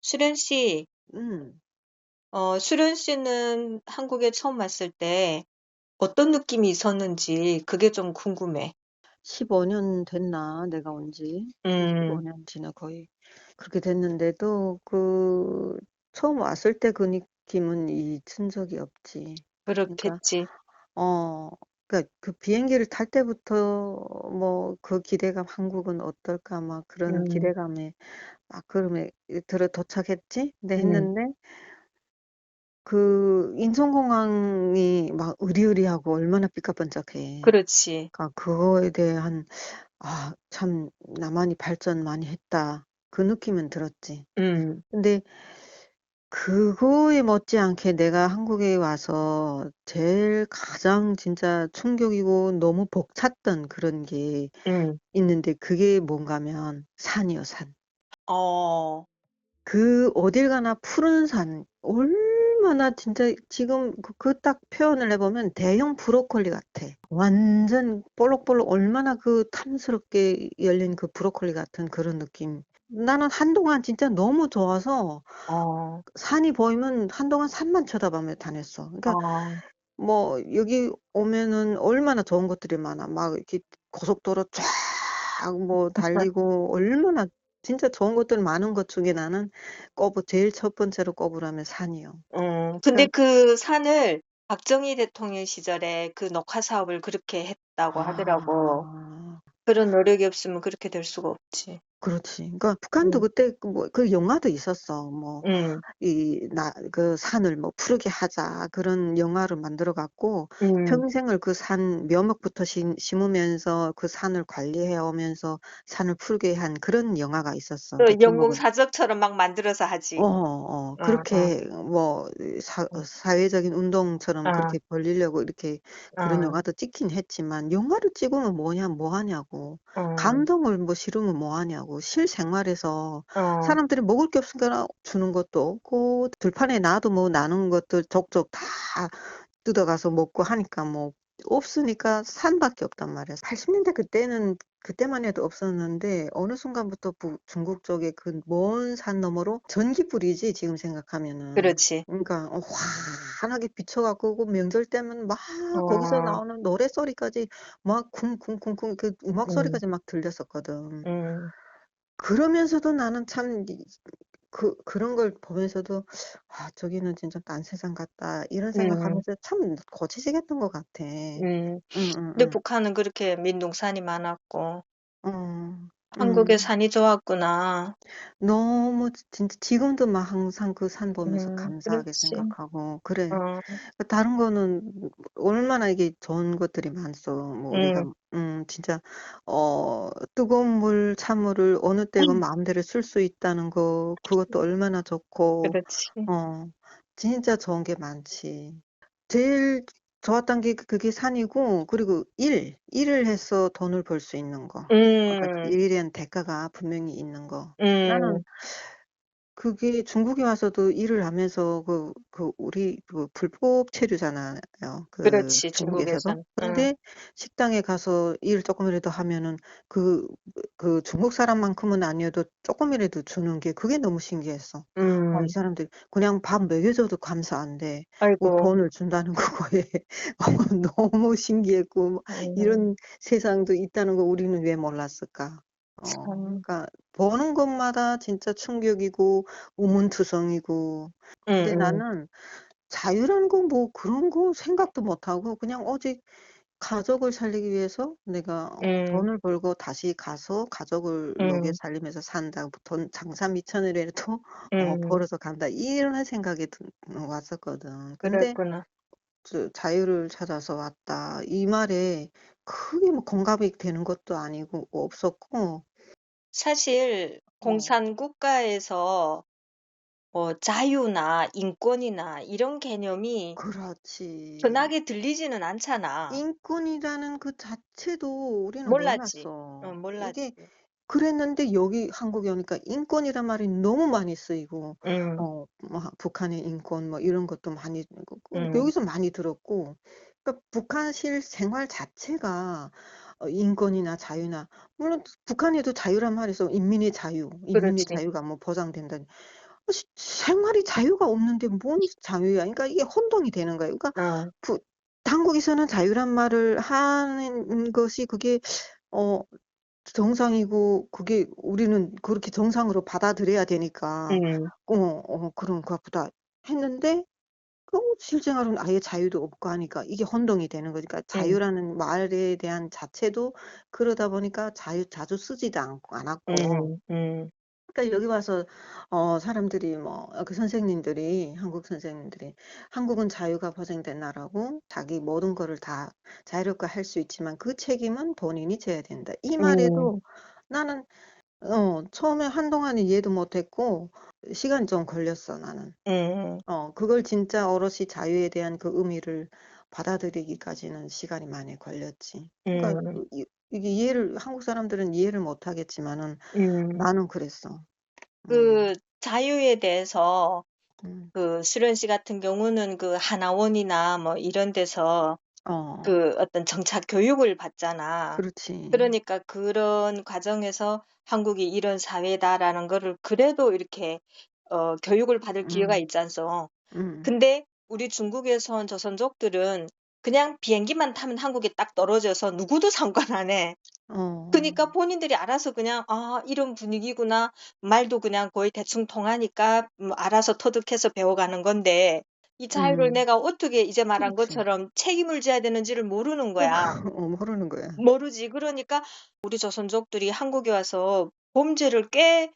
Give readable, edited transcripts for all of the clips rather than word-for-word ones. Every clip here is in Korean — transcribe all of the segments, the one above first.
수련 씨, 음. 수련 씨는 한국에 처음 왔을 때 어떤 느낌이 있었는지 그게 좀 궁금해. 15년 됐나 내가 온 지. 음, 15년 지나 거의 그렇게 됐는데도 처음 왔을 때 그 느낌은 잊은 적이 없지. 그러니까 그렇겠지. 어 그 비행기를 탈 때부터 뭐 그 기대감 '한국은 어떨까?' 막 그런 음, 기대감에 막 그러면 들어 도착했지? 근데 음, 했는데 그 인천공항이 막 으리으리하고 얼마나 삐까번쩍해. 그렇지. 그러니까 그거에 대한 '아 참 나만이 발전 많이 했다.' 그 느낌은 들었지. 음, 근데 그거에 못지않게 내가 한국에 와서 제일 가장 진짜 충격이고 너무 벅찼던 그런 게 음, 있는데 그게 뭔가면 산이요, 산. 어, 어딜 가나 푸른 산. 얼마나 진짜 지금 딱 표현을 해 보면 대형 브로콜리 같아. 완전 볼록볼록 얼마나 그 탐스럽게 열린 그 브로콜리 같은 그런 느낌. 나는 한동안 진짜 너무 좋아서 어, 산이 보이면 한동안 산만 쳐다보며 다녔어. 그러니까 어, 뭐 여기 오면은 얼마나 좋은 것들이 많아. 막 이렇게 고속도로 쫙 뭐 달리고 얼마나 진짜 좋은 것들 많은 것 중에 나는 제일 첫 번째로 꼽으라면 산이요. 근데 그러니까 그 산을 박정희 대통령 시절에 그 녹화 사업을 그렇게 했다고 하더라고. 아. 그런 노력이 없으면 그렇게 될 수가 없지. 그렇지. 그러니까 북한도 음, 그때 그 영화도 있었어. 뭐 음, 그 산을 뭐 푸르게 하자 그런 영화를 만들어 갖고 음. 평생을 그 산 묘목부터 심으면서 그 산을 관리해 오면서 산을 푸르게 한 그런 영화가 있었어. 그러니까 그 영공 제목은 사적처럼 막 만들어서 하지. 어, 어, 그렇게 뭐 어, 사회적인 운동처럼 어, 그렇게 벌리려고 이렇게 그런 어, 영화도 찍긴 했지만 영화를 찍으면 뭐 하냐고. 어, 감동을 뭐 실으면 뭐 하냐고. 실생활에서 어, 사람들이 먹을 게 없으니까 주는 것도 없고 들판에 놔도 뭐 나는 것들 족족 다 뜯어가서 먹고 하니까 뭐 없으니까 산밖에 없단 말이야. 80년대 그때만 해도 없었는데 어느 순간부터 중국 쪽에 그 먼 산 너머로 전기불이지 지금 생각하면은. 그렇지. 그러니까 환하게 비춰 갖고 그 명절 때면 막 거기서 어, 나오는 노랫소리까지 막 쿵쿵쿵쿵 그 음악 음, 소리까지 막 들렸었거든. 음, 그러면서도 나는 참 그런 걸 보면서도 '아 저기는 진짜 딴 세상 같다.' 이런 음, 생각하면서 참 고지식했던 것 같아. 음. 근데 응응응. 북한은 그렇게 민둥산이 많았고, 어. 한국의 음. 산이 좋았구나. 너무 진짜 지금도 막 항상 그 산 보면서 감사하게 그렇지. 생각하고 그래. 어, 다른 거는 얼마나 이게 좋은 것들이 많소. 뭐 우리가 음, 진짜 뜨거운 찬물을 어느 때건 마음대로 쓸 수 있다는 거 그것도 얼마나 좋고 그렇지. 어 진짜 좋은 게 많지. 제일 좋았던 게 그게 산이고 그리고 일을 해서 돈을 벌 수 있는 거. 그러니까 그 음, 일에 대한 대가가 분명히 있는 거. 나는 음, 그게 중국에 와서도 일을 하면서 우리 불법 체류잖아요, 그 그렇지, 중국에서도. 중국에선. 근데 식당에 가서 일 쪼끔이라도 하면은 그 중국 사람만큼은 아니어도 쪼끔이라도 주는 게 그게 너무 신기했어. 이 음, 사람들 그냥 밥 먹여 줘도 감사한데 아이고, 돈을 준다는 거에 너무 신기했고 뭐 음, 이런 세상도 있다는 거 우리는 왜 몰랐을까. 참, 그러니까 보는 것마다 진짜 충격이고 우문투성이고. 음, 근데 음, 나는 자유라는 건 뭐 그런 거 생각도 못 하고 그냥 오직 가족을 살리기 위해서 내가 음, 돈을 벌고 다시 가서 가족을 먹여 음, 살리면서 산다. 뭐 돈 장사 미천이라도 음, 벌어서 간다. 이런 생각이 왔었거든. 근데 그랬구나. 자유를 찾아서 왔다. 이 말에 크게 뭐 공감이 되는 것도 아니고 없었고 사실 어 공산국가에서 자유나 인권이나 이런 개념이 그렇지. 흔하게 들리지는 않잖아. 인권이라는 그 자체도 우리는 몰랐지. 몰랐어. 이게 몰랐지. 그랬는데 여기 한국에 오니까 인권이란 말이 너무 많이 쓰이고 음, 뭐 북한의 인권 뭐 이런 것도 많이 음, 여기서 많이 들었고 그러니까 북한 실생활 자체가 인권이나 자유나 물론 북한에도 자유란 말이 있어. 인민의 그렇지. 자유가 뭐 보장된다. 생활이 자유가 없는데 뭔 자유야. 그러니까 이게 혼동이 되는 거예요. 그러니까 어. 그 한국에서는 자유란 말을 하는 것이 그게 어 정상이고 그게 우리는 그렇게 정상으로 받아들여야 되니까 음. 그런가 보다 했는데 실생활은 아예 자유도 없고 하니까 이게 혼동이 되는 거죠. 그러니까 음. 자유라는 말에 대한 자체도 그러다 보니까 자주 쓰지도 않았고 그러니까 여기 와서 사람들이 뭐 그 선생님들이 한국 선생님들이 "한국은 자유가 보장된 나라고 자기 모든 거를 다 자유롭게 할 수 있지만 그 책임은 본인이 져야 된다." 이 음. 말에도 나는 처음에 한동안 이해도 못 했고 시간이 좀 걸렸어 나는. 음. 그걸 진짜 오롯이 자유에 대한 그 의미를 받아들이기까지는 시간이 많이 걸렸지. 그러니까 음. 이게 한국 사람들은 이해를 못 하겠지만은 음. 나는 그랬어. 음. 그 자유에 대해서 음. 그 수련 씨 같은 경우는 그 하나원이나 뭐 이런 데서 어. 그 어떤 정착 교육을 받잖아. 그렇지. 그러니까 그런 과정에서 '한국이 이런 사회다.'라는 거를 그래도 이렇게 교육을 받을 기회가 음. 있잖소. 음. 근데 우리 중국에서 온 조선족들은 그냥 비행기만 타면 한국에 딱 떨어져서 누구도 상관 안 해. 어. 그니까 본인들이 알아서 그냥 '아 이런 분위기구나.' 말도 그냥 거의 대충 통하니까 알아서 터득해서 배워가는 건데 이 자유를 음. 내가 어떻게 이제 말한 그렇지. 것처럼 책임을 져야 되는지를 모르는 어 거야. 모르는 거야. 모르지. 그러니까 우리 조선족들이 한국에 와서 범죄를 꽤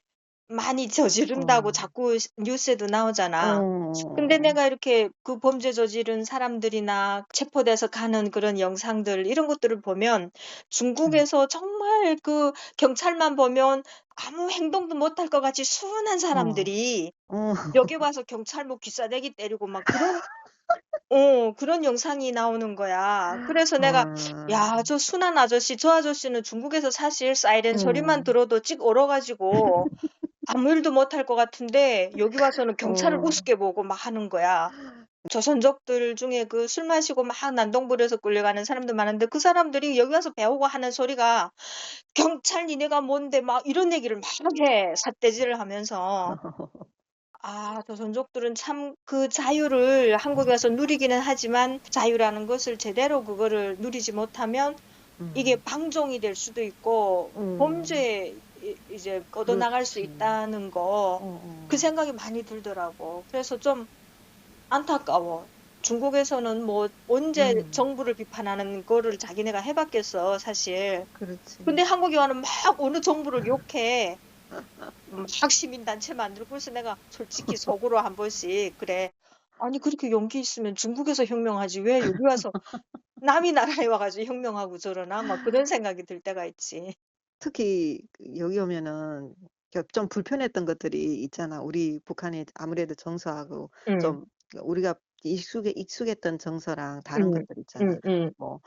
많이 저지른다고 어. 자꾸 뉴스에도 나오잖아. 근데 어. 내가 이렇게 그 범죄 저지른 사람들이나 체포돼서 가는 그런 영상들 이런 것들을 보면 음. 중국에서 정말 그 경찰만 보면 아무 행동도 못할 것 같이 순한 어. 사람들이 어. 여기 와서 경찰 뭐 귀싸대기 때리고 막 그런 영상이 나오는 거야. 그래서 내가 아. '야 저 순한 아저씨 저 아저씨는 중국에서 사실 사이렌 소리만 음. 들어도 찍 얼어 가지고 아무 일도 못할 것 같은데 여기 와서는 경찰을 어. 우습게 보고 막 하는 거야. 조선족들 중에 그 술 마시고 막 난동부려서 끌려가는 사람들 많은데 그 사람들이 여기 와서 배우고 하는 소리가 "경찰 니네가 뭔데." 막 이런 얘기를 막 해. 삿대질을 하면서. 아 조선족들은 참 그 자유를 한국에 와서 누리기는 하지만 자유라는 것을 제대로 그거를 누리지 못하면 이게 음. 방종이 될 수도 있고 음. 범죄에 이제 뻗어나갈 수 그렇지. 있다는 거 그 어어. 생각이 많이 들더라고. 그래서 좀 안타까워. 중국에서는 뭐 언제 음. 정부를 비판하는 거를 자기네가 해 봤겠어 사실. 그렇지. 근데 한국에 와는 막 어느 정부를 욕해. 막 시민단체 만들고 그래서 내가 솔직히 속으로 한 번씩 '그래. 아니 그렇게 용기 있으면 중국에서 혁명하지 왜 여기 와서 남의 나라에 와 가지고 혁명하고 저러나?' 막 그런 생각이 들 때가 있지. 특히 여기 오면은 좀 불편했던 것들이 있잖아. 우리 북한이 아무래도 정서하고 음. 좀 우리가 익숙했던 정서랑 다른 음. 것들 있잖아. 음음. 뭐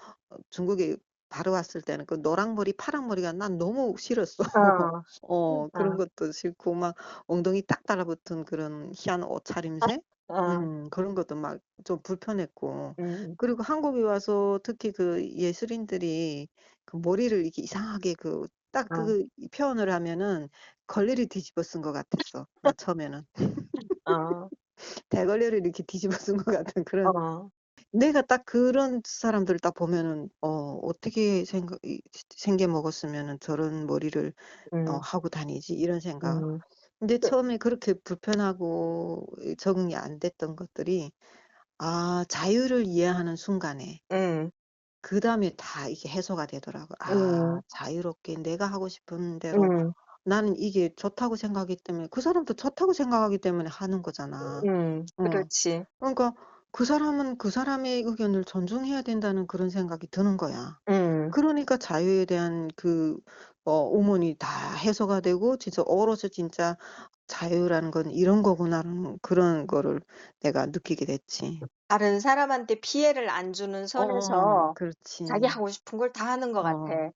중국에 바로 왔을 때는 그 노랑머리 파랑머리가 난 너무 싫었어. 어. 그런 어. 것도 싫고 막 엉덩이 딱 달라붙은 그런 희한 옷차림새? 어. 그런 것도 막 좀 불편했고. 음. 그리고 한국에 와서 특히 그 예술인들이 그 머리를 이렇게 이상하게 딱 어. 표현을 하면은 걸레를 뒤집어 쓴 것 같았어, 나 처음에는. 어. 대걸레를 이렇게 뒤집어 쓴 것 같은 그런 어. 내가 딱 그런 사람들을 딱 보면은 어떻게 생겨 먹었으면은 저런 머리를 음. 하고 다니지 이런 생각. 음. 근데 그 처음에 그렇게 불편하고 적응이 안 됐던 것들이 자유를 이해하는 순간에 음. 그다음에 다 이게 해소가 되더라고요. 음. 자유롭게 내가 하고 싶은 대로 음. 나는 이게 좋다고 생각하기 때문에 그 사람도 좋다고 생각하기 때문에 하는 거잖아. 어. 그렇지. 그러니까 그 사람은 그 사람의 의견을 존중해야 된다는 그런 생각이 드는 거야. 음. 그러니까 자유에 대한 의문이 다 해소가 되고 진짜 진짜 '자유라는 건 이런 거구나.'라는 그런 거를 내가 느끼게 됐지. 다른 사람한테 피해를 안 주는 선에서 자기 그렇지. 하고 싶은 걸 다 하는 것 같아. 어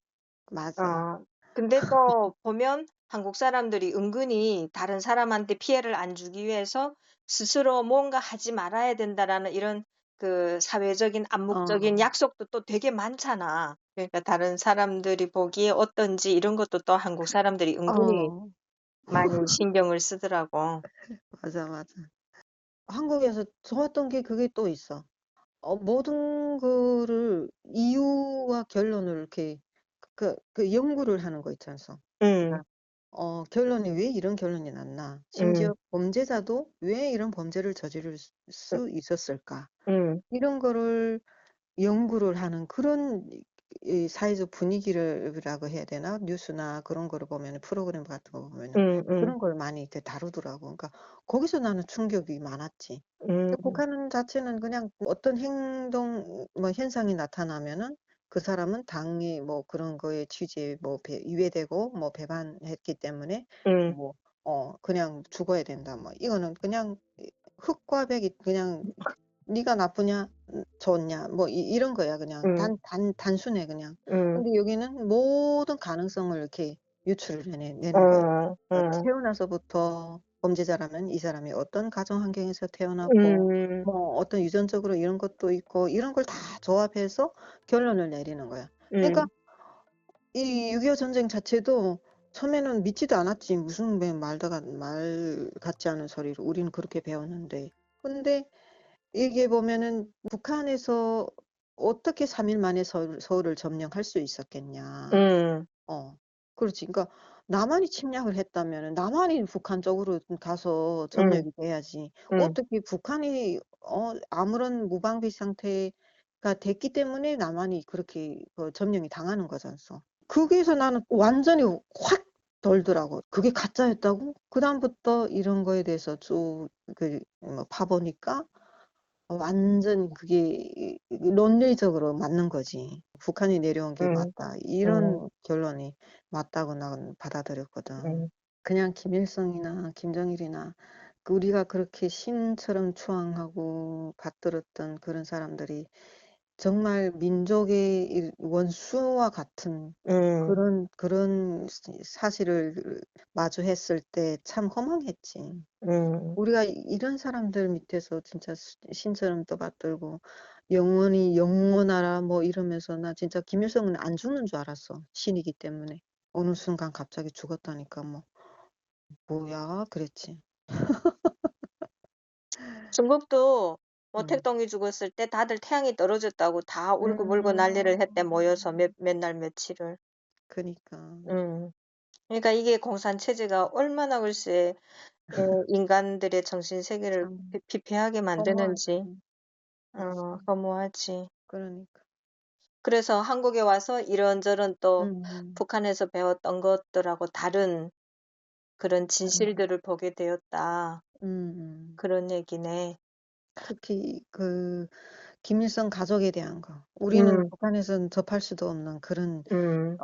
맞아. 근데 또 보면 한국 사람들이 은근히 다른 사람한테 피해를 안 주기 위해서 스스로 뭔가 하지 말아야 된다라는 이런 그 사회적인 암묵적인 어. 약속도 또 되게 많잖아. 그러니까 다른 사람들이 보기에 어떤지 이런 것도 또 한국 사람들이 은근히 어 많이 신경을 쓰더라고. 맞아, 맞아. 한국에서 좋았던 게 그게 또 있어. 모든 거를 이유와 결론을 이렇게 그 연구를 하는 거 있잖아. 음, 그러니까 결론이 왜 이런 결론이 났나? 음, 심지어 범죄자도 왜 이런 범죄를 저지를 음, 수 있었을까? 음, 이런 거를 연구를 하는 그런 이 사회적 분위기라고 해야 되나? 뉴스나 그런 거를 보면은 프로그램 같은 거 보면은 음, 음, 그런 걸 많이 이렇게 다루더라고. 그러니까 거기서 나는 충격이 많았지. 음, 근데 북한 자체는 그냥 어떤 행동, 뭐 현상이 나타나면은 그 사람은 당연히 뭐 그런 거에 취지에 뭐 위배되고 뭐 배반했기 때문에 음, 뭐 그냥 죽어야 된다. 뭐 이거는 그냥 흑과 백이 그냥 네가 나쁘냐 좋냐 뭐 이런 거야. 그냥 음, 단순해 그냥. 음, 근데 여기는 모든 가능성을 이렇게 유출을 내는 거야. 어, 어, 태어나서부터 범죄자라면 이 사람이 어떤 가정 환경에서 태어났고 음, 뭐 어떤 유전적으로 이런 것도 있고 이런 걸 다 조합해서 결론을 내리는 거야. 그러니까 음, 이 6.25 전쟁 자체도 처음에는 믿지도 않았지. 무슨 말 같지 않은 소리를 우리는 그렇게 배웠는데. 근데 이게 보면은 북한에서 어떻게 3일 만에 서울을 점령할 수 있었겠냐. 음, 그렇지. 그러니까 남한이 침략을 했다면은 남한이 북한 쪽으로 가서 음, 점령이 돼야지. 음, 어떻게 북한이 아무런 무방비 상태가 됐기 때문에 남한이 그렇게 점령이 당하는 거잖아. 거기에서 나는 완전히 확 돌더라고. 그게 가짜였다고? 그다음부터 이런 거에 대해서 쭉 파보니까 완전 그게 논리적으로 맞는 거지. 북한이 내려온 게 음, 맞다. 음, 이런 결론이 맞다고 나는 받아들였거든. 음, 그냥 김일성이나 김정일이나 우리가 그렇게 신처럼 추앙하고 받들었던 그런 사람들이 정말 민족의 원수와 같은 음, 그런 사실을 마주했을 때 참 허망했지. 음. 우리가 이런 사람들 밑에서 진짜 신처럼 떠받들고 영원히 영원하라 뭐 이러면서 나 진짜 김일성은 안 죽는 줄 알았어. 신이기 때문에. 어느 순간 갑자기 죽었다니까 뭐 뭐야 그랬지. 중국도 뭐 음. 택동이 죽었을 때 다들 태양이 떨어졌다고 다 울고불고 난리를 했대 모여서 몇 날 며칠을. 그니까. 그러니까 이게 공산 체제가 얼마나 글쎄 인간들의 정신 세계를 참 피폐하게 만드는지 허무하지. 맞아. 허무하지. 그러니까. 그래서 한국에 와서 이런저런 또 음. 북한에서 배웠던 것들하고 다른 그런 다른 진실들을 보게 되었다. 음. 음. 그런 얘기네. 특히 김일성 가족에 대한 거. 우리는 음, 북한에서는 접할 수도 없는 음,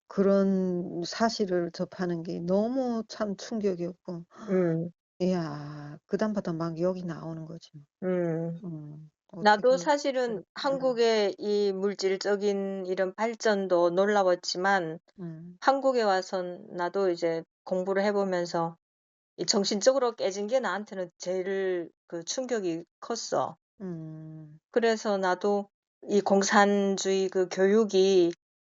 그런 사실을 접하는 게 너무 참 충격이었고, 음, 이야, 그다음부터 막 여기 나오는 거지. 음. 나도 어떻게, 사실은 한국의 이 물질적인 이런 발전도 놀라웠지만 음, 한국에 와선 나도 이제 공부를 해보면서 이 정신적으로 깨진 게 나한테는 제일 그 충격이 컸어. 음, 그래서 나도 이 공산주의 그 교육이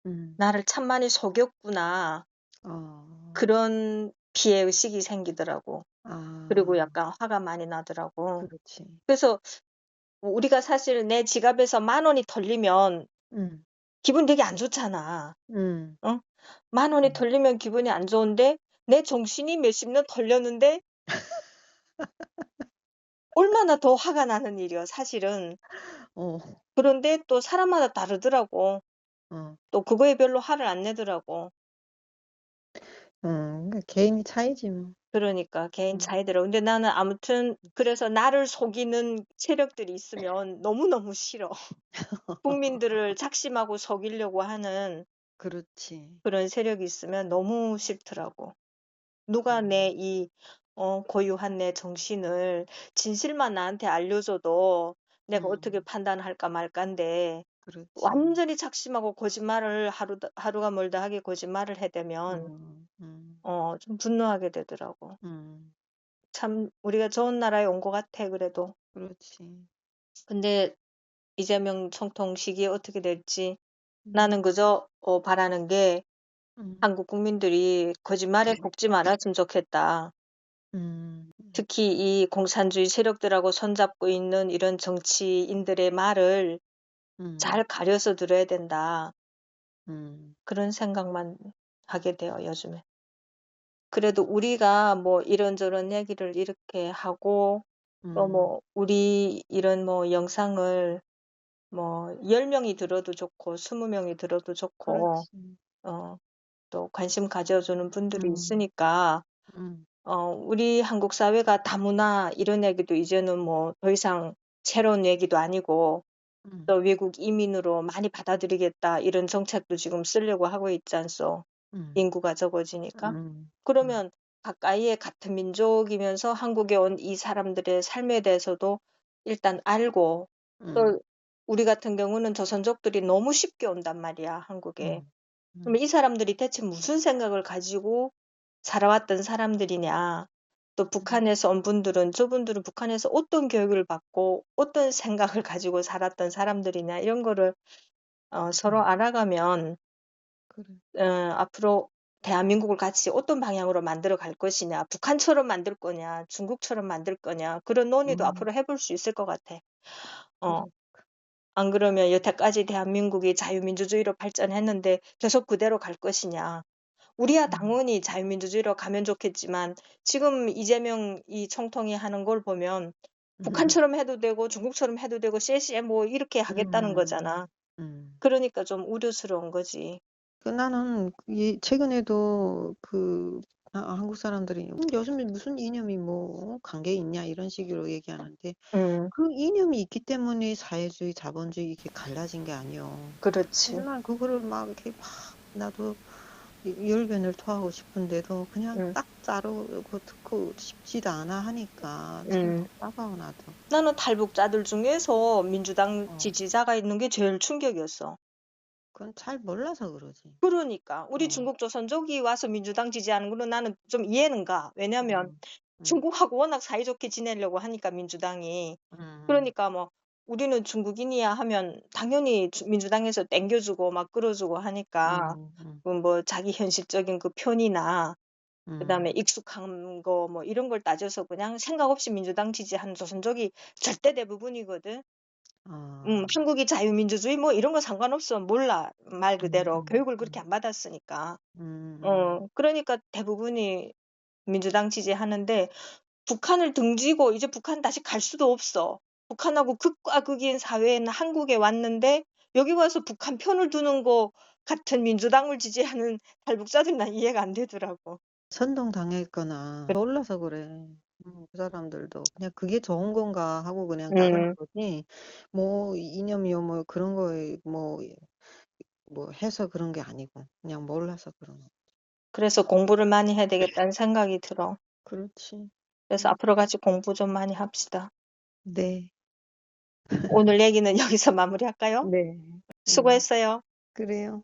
음, 나를 참 많이 속였구나. 어, 그런 피해의식이 생기더라고. 그리고 아, 약간 화가 많이 나더라고. 그렇지. 그래서 우리가 사실 내 지갑에서 10,000원이 털리면 음, 기분 되게 안 좋잖아. 음, 응? 10,000원이 음, 털리면 기분이 안 좋은데 내 정신이 몇십 년 털렸는데 얼마나 더 화가 나는 일이야, 사실은. 어, 그런데 또 사람마다 다르더라고. 어, 또 그거에 별로 화를 안 내더라고. 그러니까 개인이 차이지 뭐. 그러니까 개인 음, 차이더라고. 근데 나는 아무튼 그래서 나를 속이는 세력들이 있으면 너무너무 싫어. 국민들을 작심하고 속이려고 하는 그렇지. 그런 세력이 있으면 너무 싫더라고. 누가 내 음, 이 고유한 내 정신을 진실만 나한테 알려줘도 내가 어떻게 음, 판단할까 말까인데 그렇지. 완전히 작심하고 거짓말을 하루가 멀다 하게 거짓말을 해대면 음, 음, 좀 분노하게 되더라고. 음, 참 우리가 좋은 나라에 온 것 같아 그래도. 그렇지. 근데 이재명 총통 시기에 어떻게 될지 나는 음, 그저 바라는 게 음, 한국 국민들이 거짓말에 속지 말았으면 좋겠다. 음. 특히 이 공산주의 세력들하고 손잡고 있는 이런 정치인들의 말을 잘 음. 가려서 들어야 된다. 음. 그런 생각만 하게 돼요, 요즘에. 그래도 우리가 뭐 이런저런 얘기를 이렇게 하고 또 음. 뭐 우리 이런 뭐 영상을 뭐 10명이 들어도 좋고 20명이 들어도 좋고 그렇지. 어 또 관심 가져주는 분들이 음. 있으니까 음. 우리 한국 사회가 다문화 이런 얘기도 이제는 뭐 더 이상 새로운 얘기도 아니고 또 음. 외국 이민으로 많이 받아들이겠다 이런 정책도 지금 쓰려고 하고 있지 않소. 음. 인구가 적어지니까. 음. 음. 그러면 가까이에 같은 민족이면서 한국에 온 이 사람들의 삶에 대해서도 일단 알고 음. 또 우리 같은 경우는 조선족들이 너무 쉽게 온단 말이야, 한국에. 음. 그러면 음. 이 사람들이 대체 무슨 생각을 가지고 살아왔던 사람들이냐. 또 음. 북한에서 온 분들은 저분들은 북한에서 어떤 교육을 받고 어떤 생각을 가지고 살았던 사람들이냐 이런 거를 서로 음. 알아가면 그래. 앞으로 대한민국을 같이 어떤 방향으로 만들어 갈 것이냐, 북한처럼 만들 거냐, 중국처럼 만들 거냐 그런 논의도 음. 앞으로 해볼 수 있을 것 같아. 어, 그래. 안 그러면 여태까지 대한민국이 자유민주주의로 발전했는데 계속 그대로 갈 것이냐. 우리야 음. 당연히 자유민주주의로 가면 좋겠지만 지금 이재명 이 총통이 하는 걸 보면 북한처럼 해도 되고 중국처럼 해도 되고 쎄쎄 뭐 이렇게 하겠다는 음. 거잖아. 음. 그러니까 좀 우려스러운 거지. 나는 이 최근에도 한국 사람들이 요즘에 무슨 이념이 뭐 관계 있냐 이런 식으로 얘기하는데 음, 그 이념이 있기 때문에 사회주의, 자본주의 이렇게 갈라진 게 아니요. 근데 그렇지. 난 그거를 막 이렇게 막 나도 열변을 토하고 싶은데도 그냥 음, 딱 자르고 듣고 싶지도 않아 하니까 참 음. 답답하고 나도. 나는 탈북자들 중에서 민주당 어. 지지자가 있는 게 제일 충격이었어. 그건 잘 몰라서 그러지. 그러니까 우리 어. 중국 조선족이 와서 민주당 지지하는 거는 나는 좀 이해는 가. 왜냐면 음. 음. 중국하고 워낙 사이좋게 지내려고 하니까 민주당이. 음. 그러니까 뭐 우리는 중국인이야 하면 당연히 민주당에서 땡겨주고 막 끌어주고 하니까 음. 음. 뭐 자기 현실적인 그 편이나 그다음에 음. 익숙한 거 뭐 이런 걸 따져서 그냥 생각 없이 민주당 지지하는 조선족이 절대 대부분이거든. 아. 한국이 자유민주주의 뭐 이런 거 상관없어. 몰라. 말 음. 그대로. 음. 교육을 그렇게 음. 안 받았으니까. 음. 그러니까 대부분이 민주당 지지하는데 북한을 등지고 이제 북한 다시 갈 수도 없어. 북한하고 극과 극인 사회인 한국에 왔는데 여기 와서 북한 편을 두는 거 같은 민주당을 지지하는 탈북자들은 난 이해가 안 되더라고. 선동당했거나 몰라서 그래. 그 사람들도 그냥 '그게 좋은 건가.' 하고 그냥 따르는 음. 거지 뭐 이념이요 뭐 그런 거에 뭐 해서 그런 게 아니고 그냥 몰라서 그런 거. 그래서 공부를 많이 해야 되겠다는 생각이 들어. 그렇지. 그래서 음. 앞으로 같이 공부 좀 많이 합시다. 네. 오늘 얘기는 여기서 마무리할까요? 네. 수고했어요. 그래요.